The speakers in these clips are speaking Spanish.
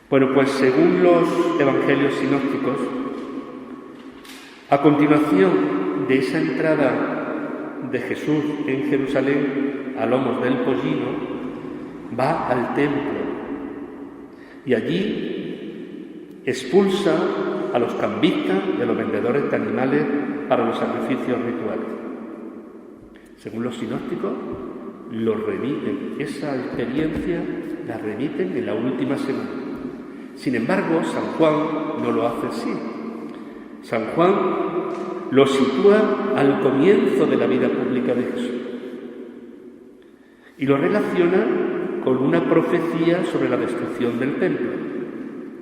Bueno, pues según los evangelios sinópticos, a continuación de esa entrada de Jesús en Jerusalén a lomos del pollino, va al templo y allí expulsa a los cambistas y a los vendedores de animales para los sacrificios rituales. Según los sinópticos, lo remiten, esa experiencia la remiten en la última semana. Sin embargo, San Juan no lo hace así. San Juan lo sitúa al comienzo de la vida pública de Jesús y lo relaciona con una profecía sobre la destrucción del templo.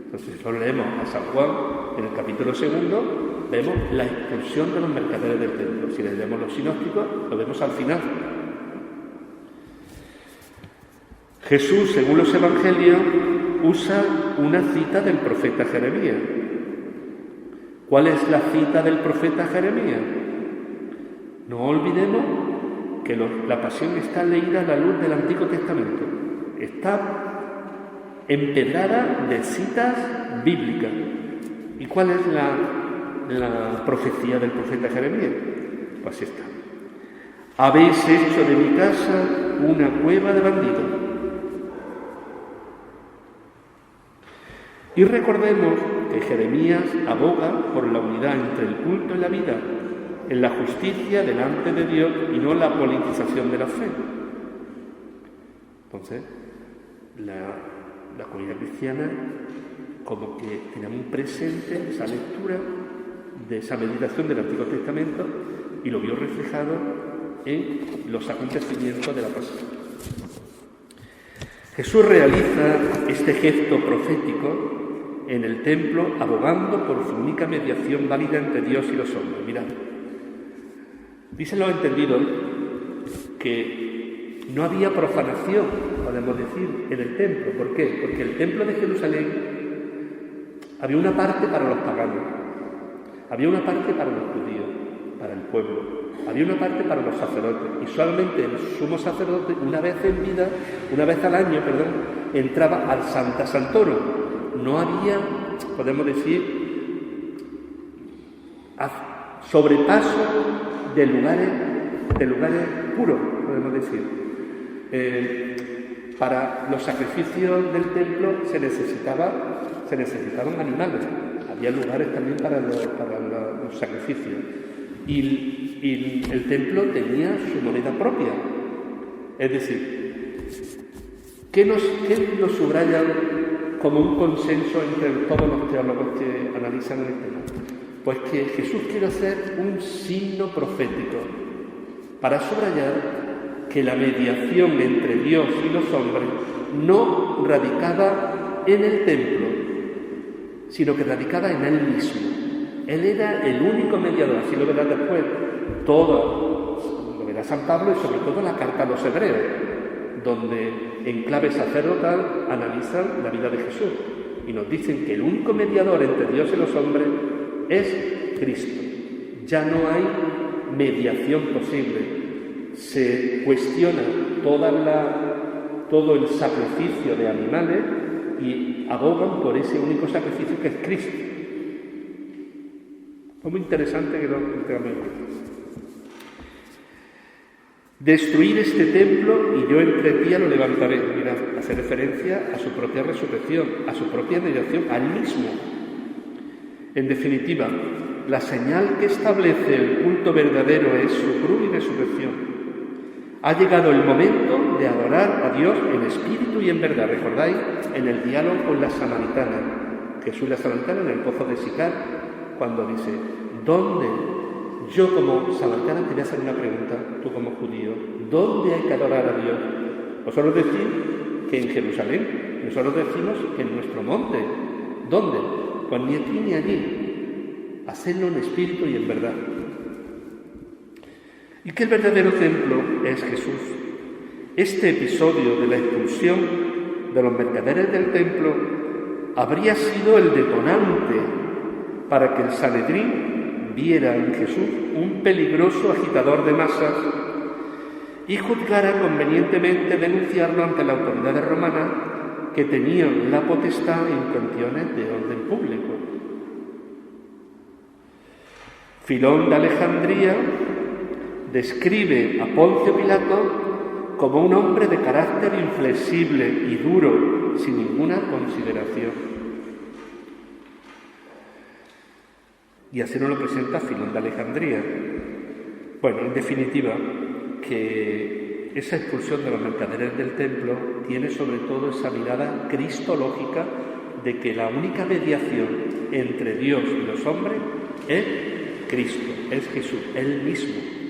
Entonces, si lo leemos a San Juan en el capítulo 2, vemos la expulsión de los mercaderes del templo. Si leemos los sinópticos, lo vemos al final. Jesús, según los evangelios, usa una cita del profeta Jeremías. ¿Cuál es la cita del profeta Jeremías? No olvidemos que la pasión está leída a la luz del Antiguo Testamento. Está empedrada de citas bíblicas. ¿Y cuál es la profecía del profeta Jeremías? Pues esta. Habéis hecho de mi casa una cueva de bandidos. Y recordemos que Jeremías aboga por la unidad entre el culto y la vida, en la justicia delante de Dios y no la politización de la fe. Entonces, la comunidad cristiana como que tiene muy presente esa lectura de esa meditación del Antiguo Testamento y lo vio reflejado en los acontecimientos de la pasión. Jesús realiza este gesto profético en el templo, abogando por su única mediación válida entre Dios y los hombres. Mirad, dicen los entendidos que no había profanación, podemos decir, en el templo. ¿Por qué? Porque el templo de Jerusalén había una parte para los paganos, había una parte para los judíos, para el pueblo, había una parte para los sacerdotes, y solamente el sumo sacerdote, una vez al año, entraba al Sancta Sanctorum. No había, podemos decir, sobrepaso de lugares puros, podemos decir. Para los sacrificios del templo se necesitaban animales. Había lugares también para los sacrificios. Y el templo tenía su moneda propia. Es decir, ¿qué nos subraya como un consenso entre todos los teólogos que analizan el tema? Pues que Jesús quiere hacer un signo profético para subrayar que la mediación entre Dios y los hombres no radicaba en el templo, sino que radicaba en Él mismo. Él era el único mediador, así lo verá después. Todo lo verá San Pablo y sobre todo la carta a los hebreos, donde en clave sacerdotal analizan la vida de Jesús y nos dicen que el único mediador entre Dios y los hombres es Cristo. Ya no hay mediación posible. Se cuestiona todo el sacrificio de animales y abogan por ese único sacrificio que es Cristo. Es muy interesante que lo tengamos en cuenta. Destruir este templo y yo en 3 días lo levantaré. Mirad, hace referencia a su propia resurrección, a su propia mediación, a Él mismo. En definitiva, la señal que establece el culto verdadero es su cruz y resurrección. Ha llegado el momento de adorar a Dios en espíritu y en verdad. ¿Recordáis? En el diálogo con la samaritana. Jesús y la samaritana en el pozo de Sicar, cuando dice, ¿dónde? Yo como samaritana te voy a hacer una pregunta, tú como judío, ¿dónde hay que adorar a Dios? Vosotros decís que en Jerusalén, nosotros decimos que en nuestro monte. ¿Dónde? Pues ni aquí ni allí. Hacerlo en espíritu y en verdad. Y que el verdadero templo es Jesús. Este episodio de la expulsión de los mercaderes del templo habría sido el detonante para que el Sanedrín viera en Jesús un peligroso agitador de masas y juzgara convenientemente denunciarlo ante las autoridades romanas que tenían la potestad en cuestiones de orden público. Filón de Alejandría describe a Poncio Pilato como un hombre de carácter inflexible y duro, sin ninguna consideración. Y así nos lo presenta Filón de Alejandría. Bueno, en definitiva, que esa expulsión de los mercaderes del templo tiene sobre todo esa mirada cristológica de que la única mediación entre Dios y los hombres es Cristo, es Jesús, Él mismo.